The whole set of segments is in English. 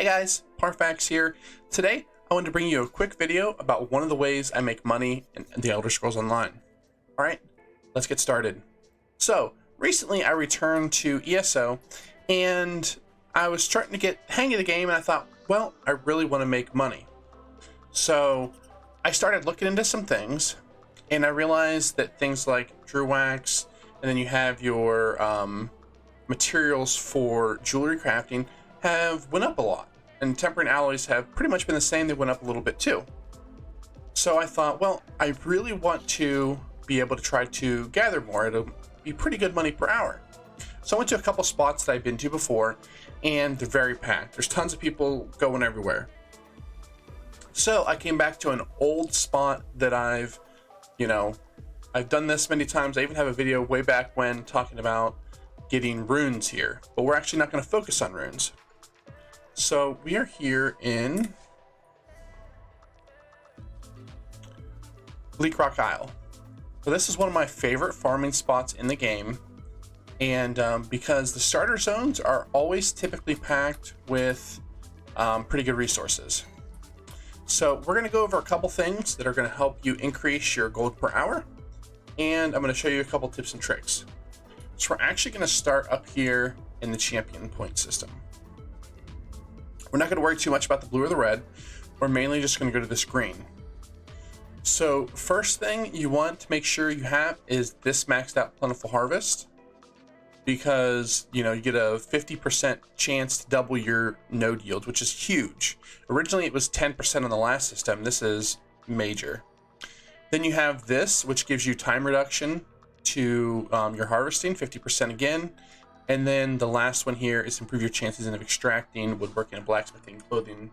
guys, Parfax here. Today, I wanted to bring you a quick video about one of the ways I make money in the Elder Scrolls Online. Alright, let's get started. So, recently I returned to ESO, and I was starting to get hang of the game, and I thought, well, I really want to make money. So, I started looking into some things, and I realized that things like Drew Wax, and then you have your materials for jewelry crafting have went up a lot, and temperate alloys have pretty much been the same. They went up a little bit too. So I thought, well, I really want to be able to try to gather more. It'll be pretty good money per hour. So I went to a couple spots that I've been to before, and they're very packed. There's tons of people going everywhere. So I came back to an old spot that I've done this many times. I even have a video way back when talking about getting runes here, but we're actually not going to focus on runes. So we are here in Bleak Rock Isle. So this is one of my favorite farming spots in the game, and because the starter zones are always typically packed with pretty good resources. So we're going to go over a couple things that are going to help you increase your gold per hour, and I'm going to show you a couple tips and tricks. So we're actually going to start up here in the champion point system. We're not going to worry too much about the blue or the red. We're mainly just going to go to this green. So first thing you want to make sure you have is this maxed out plentiful harvest, because you get a 50% chance to double your node yield, which is huge. Originally it was 10% on the last system. This is major. Then you have this, which gives you time reduction to your harvesting, 50% again. And then the last one here is improve your chances of extracting woodworking and blacksmithing, clothing,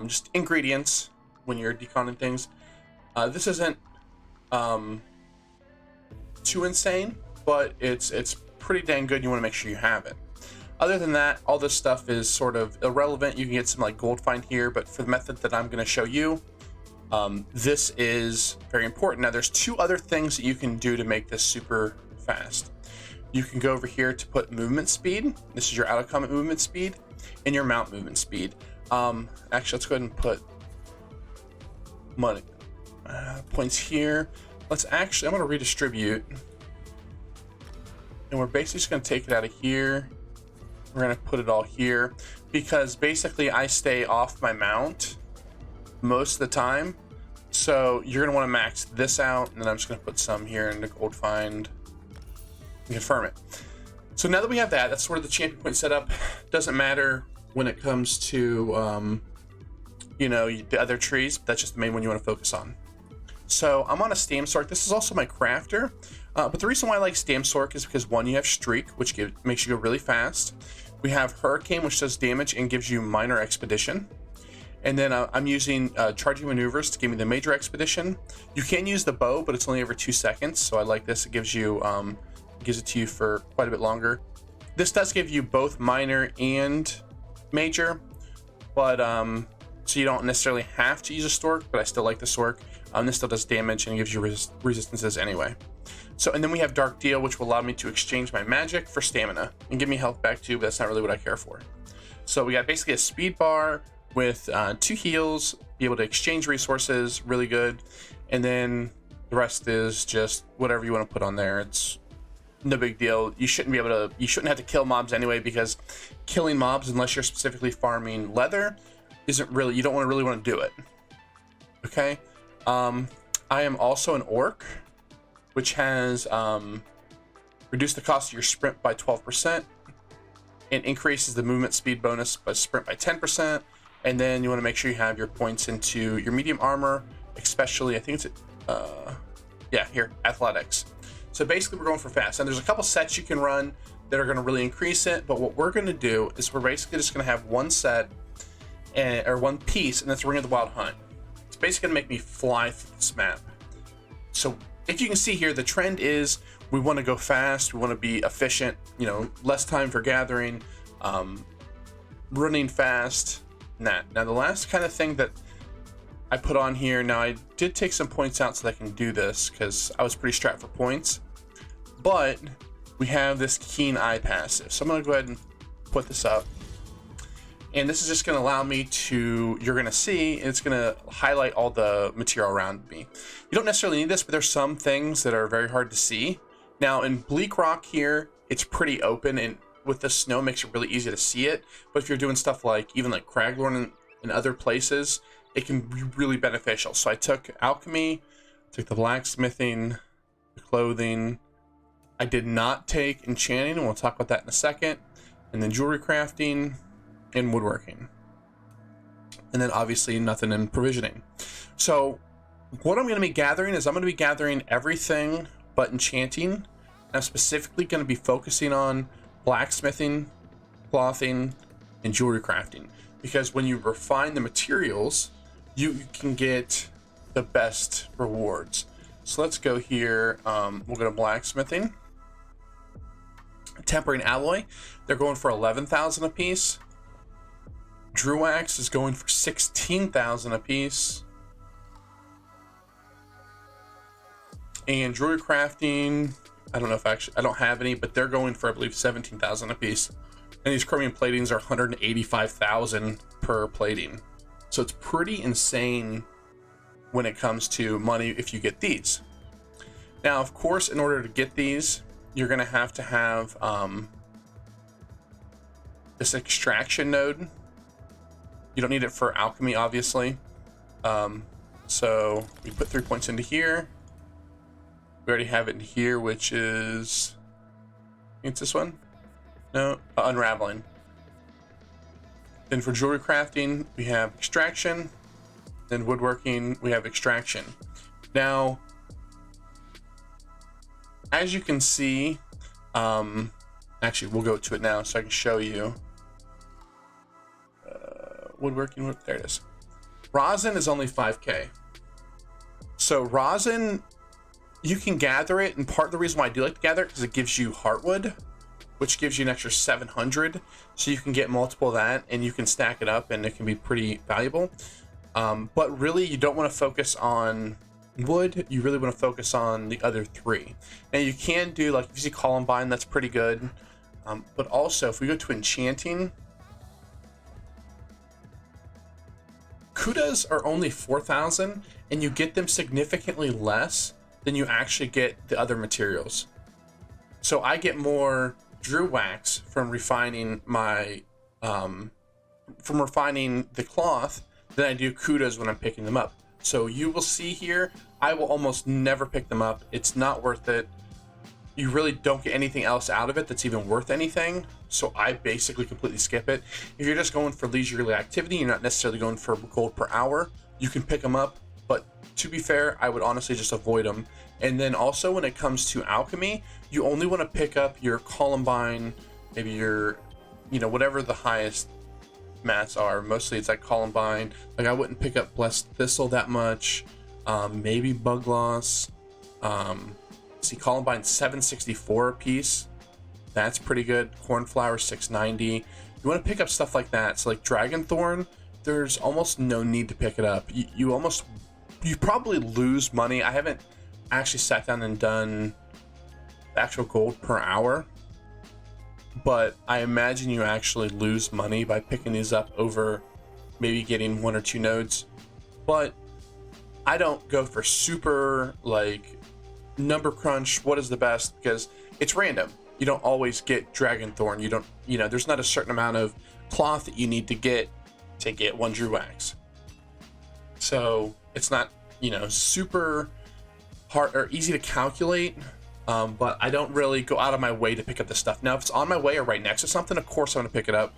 just ingredients when you're deconning things. This isn't too insane, but it's pretty dang good. You want to make sure you have it. Other than that, all this stuff is sort of irrelevant. You can get some like gold find here, but for the method that I'm going to show you, this is very important. Now there's two other things that you can do to make this super fast. You can go over here to put movement speed. This is your out of combat movement speed and your mount movement speed. Actually, let's go ahead and put money points here. I'm going to redistribute, and we're basically just going to take it out of here. We're going to put it all here because basically I stay off my mount most of the time. So you're going to want to max this out, and then I'm just going to put some here in the gold find and confirm it. So now that we have that, that's where the champion point setup doesn't matter when it comes to the other trees. But that's just the main one you want to focus on. So I'm on a stam sork. This is also my crafter, but the reason why I like stam sork is because one, you have streak, which makes you go really fast. We have hurricane, which does damage and gives you minor expedition. And then I'm using charging maneuvers to give me the major expedition. You can use the bow, but it's only every 2 seconds. So I like this. It gives you gives it to you for quite a bit longer. This does give you both minor and major, but so you don't necessarily have to use a stork, but I still like the stork. This still does damage and gives you resistances anyway. So, and then we have Dark Deal, which will allow me to exchange my magic for stamina and give me health back too, but that's not really what I care for. So we got basically a speed bar with 2 heals, be able to exchange resources, really good. And then the rest is just whatever you want to put on there. It's no big deal. You shouldn't have to kill mobs anyway, because killing mobs, unless you're specifically farming leather, isn't really, you don't really want to do it. Okay. I am also an orc, which has reduced the cost of your sprint by 12% and increases the movement speed bonus by sprint by 10%. And then you want to make sure you have your points into your medium armor, especially, I think it's here, athletics. So basically we're going for fast, and there's a couple sets you can run that are going to really increase it. But what we're going to do is we're basically just going to have one set or one piece, and that's Ring of the Wild Hunt. It's basically going to make me fly through this map. So if you can see here, the trend is we want to go fast, we want to be efficient, less time for gathering, running fast. Now the last kind of thing that I put on here, now I did take some points out so that I can do this because I was pretty strapped for points, but we have this Keen Eye passive. So I'm going to go ahead and put this up. And this is just going to allow me to, you're going to see, it's going to highlight all the material around me. You don't necessarily need this, but there's some things that are very hard to see. Now in Bleak Rock here, it's pretty open, and with the snow makes it really easy to see it. But if you're doing stuff like, even like Craglorn and other places, it can be really beneficial. So I took alchemy, took the blacksmithing, the clothing. I did not take enchanting, and we'll talk about that in a second. And then jewelry crafting and woodworking. And then obviously nothing in provisioning. So what I'm going to be gathering is I'm going to be gathering everything but enchanting. I'm specifically going to be focusing on blacksmithing, clothing, and jewelry crafting. Because when you refine the materials, you can get the best rewards. So let's go here. We'll go to blacksmithing. Tempering alloy, they're going for 11,000 a piece. Druax is going for 16,000 a piece. And jewelry crafting, I don't know if I don't have any, but they're going for, I believe, 17,000 a piece. And these chromium platings are 185,000 per plating. So it's pretty insane when it comes to money if you get these. Now, of course, in order to get these, you're going to have this extraction node. You don't need it for alchemy, obviously. So we put 3 points into here. We already have it in here, which is, I think it's this one. No, unraveling. Then for jewelry crafting, we have extraction. Then woodworking, we have extraction. Now, as you can see, actually, we'll go to it now so I can show you. Woodworking, there it is. Rosin is only 5k. So rosin, you can gather it, and part of the reason why I do like to gather it is it gives you heartwood, which gives you an extra 700, so you can get multiple of that, and you can stack it up, and it can be pretty valuable. But really, you don't want to focus on wood. You really want to focus on the other three. Now you can do, like, if you see Columbine, that's pretty good. But also, if we go to enchanting, Kudas are only 4,000, and you get them significantly less than you actually get the other materials. So I get more Drew wax from refining my, from refining the cloth than I do Kudas when I'm picking them up. So you will see here, I will almost never pick them up. It's not worth it. You really don't get anything else out of it that's even worth anything. So I basically completely skip it. If you're just going for leisurely activity, you're not necessarily going for gold per hour, you can pick them up. But to be fair, I would honestly just avoid them. And then also when it comes to alchemy, you only want to pick up your Columbine, maybe your, you know, whatever the highest mats are. Mostly it's like Columbine. Like I wouldn't pick up Blessed Thistle that much. Maybe Bug Loss. See, Columbine 764 a piece. That's pretty good. Cornflower 690. You want to pick up stuff like that. So like Dragonthorn, there's almost no need to pick it up. You probably lose money. I haven't actually sat down and done actual gold per hour, but I imagine you actually lose money by picking these up over maybe getting 1 or 2 nodes. But I don't go for super like number crunch, what is the best, because it's random. You don't always get Dragonthorn. You don't, you know, there's not a certain amount of cloth that you need to get 1 Drew wax. So it's not, you know, super hard or easy to calculate, but I don't really go out of my way to pick up this stuff. Now, if it's on my way or right next to something, of course I'm going to pick it up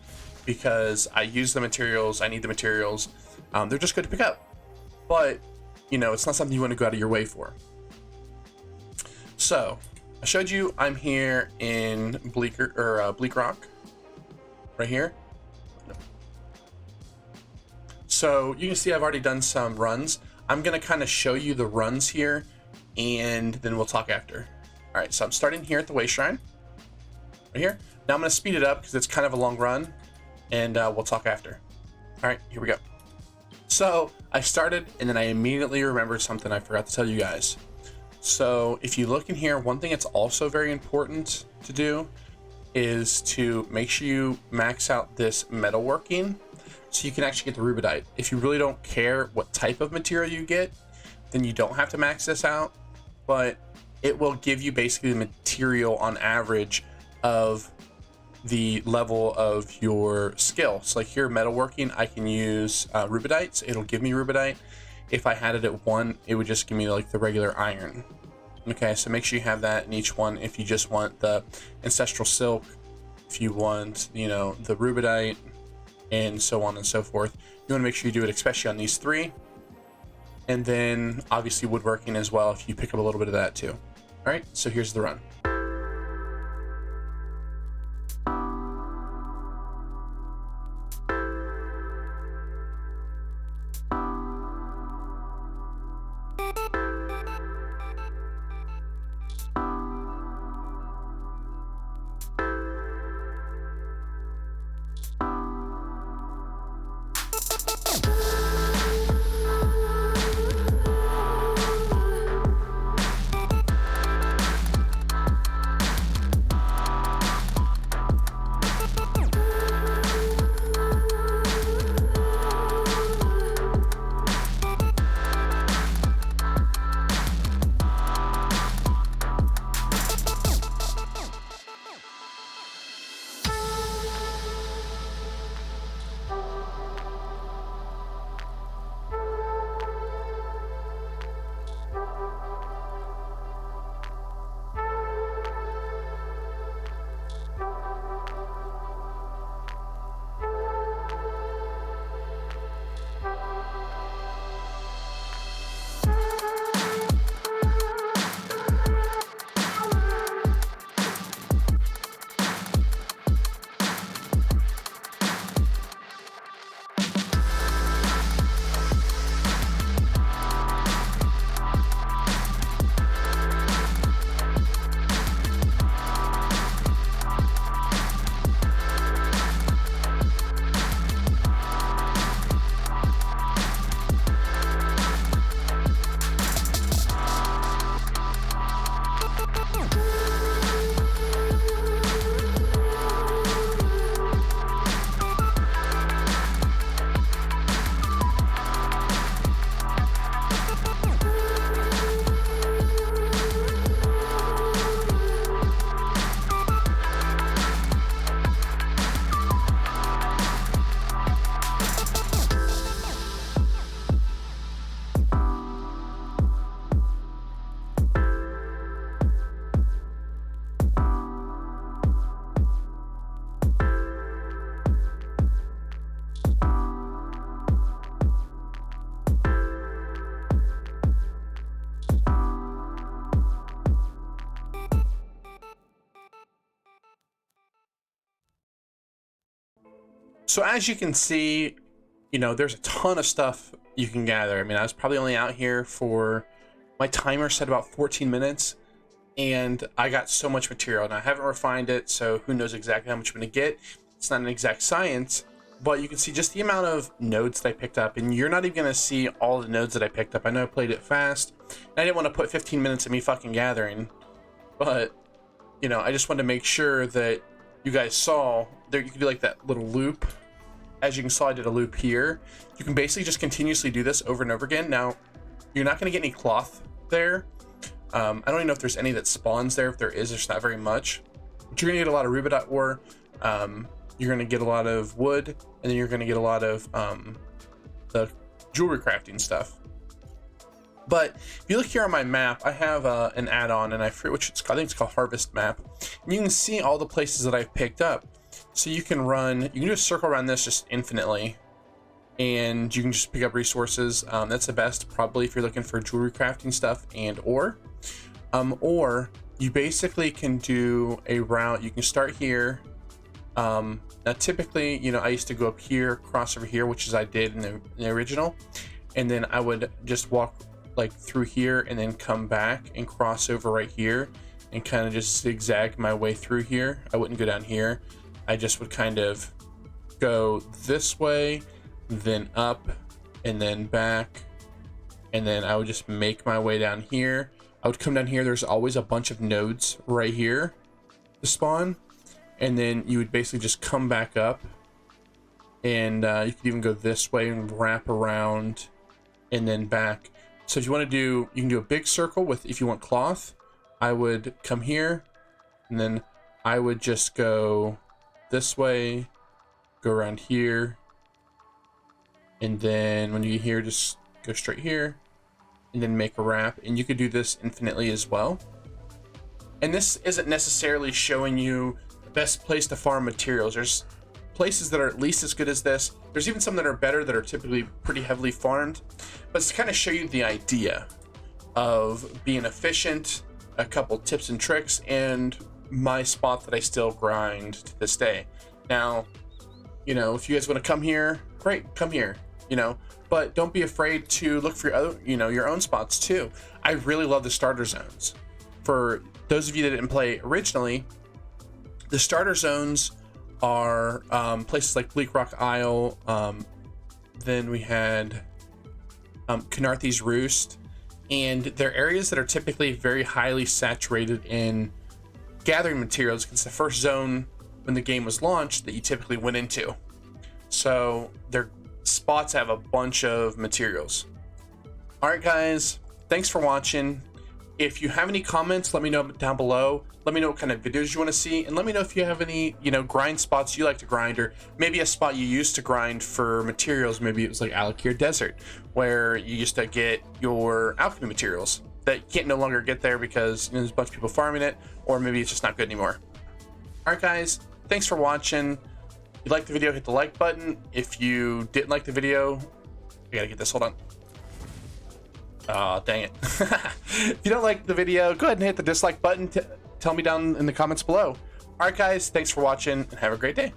because I use the materials, I need the materials. They're just good to pick up. But, you know, it's not something you want to go out of your way for. So, I showed you I'm here in Bleak Rock, right here. So you can see I've already done some runs. I'm gonna kind of show you the runs here, and then we'll talk after. All right, so I'm starting here at the Way Shrine, right here. Now I'm gonna speed it up because it's kind of a long run, and we'll talk after. All right, here we go. So I started, and then I immediately remembered something I forgot to tell you guys. So if you look in here, one thing that's also very important to do is to make sure you max out this metalworking so you can actually get the rubidite. If you really don't care what type of material you get, then you don't have to max this out, but it will give you basically the material on average of the level of your skill. So like here, metalworking, I can use rubidites. It'll give me rubidite. If I had it at 1, it would just give me like the regular iron. Okay, so make sure you have that in each one. If you just want the ancestral silk, if you want, you know, the rubidite, and so on and so forth, you want to make sure you do it, especially on these 3. And then obviously woodworking as well, if you pick up a little bit of that too. All right, so here's the run. So as you can see, you know, there's a ton of stuff you can gather. I mean, I was probably only out here for, my timer set about 14 minutes, and I got so much material, and I haven't refined it, so who knows exactly how much I'm going to get. It's not an exact science, but you can see just the amount of nodes that I picked up, and you're not even going to see all the nodes that I picked up. I know I played it fast, and I didn't want to put 15 minutes of me fucking gathering, but, you know, I just wanted to make sure that you guys saw there. You could do like that little loop. As you can see, I did a loop here. You can basically just continuously do this over and over again. Now, you're not going to get any cloth there. I don't even know if there's any that spawns there. If there is, there's not very much. But you're going to get a lot of rubidite ore. You're going to get a lot of wood, and then you're going to get a lot of the jewelry crafting stuff. But if you look here on my map, I have an add-on, and I think it's called Harvest Map. And you can see all the places that I've picked up. So you can just circle around this just infinitely, and you can just pick up resources. That's the best, probably, if you're looking for jewelry crafting stuff and ore. Or you basically can do a route. You can start here. Now, typically, you know, I used to go up here, cross over here, which is I did in the original, and then I would just walk like through here and then come back and cross over right here and kind of just zigzag my way through here. I wouldn't go down here. I just would kind of go this way, then up, and then back, and then I would just make my way down here. I would come down here. There's always a bunch of nodes right here to spawn, and then you would basically just come back up, and you could even go this way and wrap around and then back. So if you want to do, you can do a big circle with, if you want cloth, I would come here, and then I would just go this way, go around here, and then when you get here, just go straight here, and then make a wrap. And you could do this infinitely as well. And this isn't necessarily showing you the best place to farm materials. There's places that are at least as good as this. There's even some that are better that are typically pretty heavily farmed. But it's to kind of show you the idea of being efficient, a couple tips and tricks, and my spot that I still grind to this day. Now, you know, if you guys want to come here, great, come here, you know, but don't be afraid to look for your other, you know, your own spots too. I really love the starter zones. For those of you that didn't play originally, the starter zones are places like Bleak Rock Isle. Then we had Canarthy's Roost, and they're areas that are typically very highly saturated in gathering materials. It's the first zone when the game was launched that you typically went into. So their spots have a bunch of materials. All right, guys, thanks for watching. If you have any comments, let me know down below. Let me know what kind of videos you want to see, and let me know if you have any, you know, grind spots you like to grind, or maybe a spot you used to grind for materials. Maybe it was like Alakir Desert, where you used to get your alchemy materials that you can't no longer get there because, you know, there's a bunch of people farming it, or maybe it's just not good anymore. All right, guys, thanks for watching. If you liked the video, hit the like button. If you didn't like the video, I gotta get this, hold on. Oh, dang it. If you don't like the video, go ahead and hit the dislike button. Tell me down in the comments below. All right, guys, thanks for watching, and have a great day.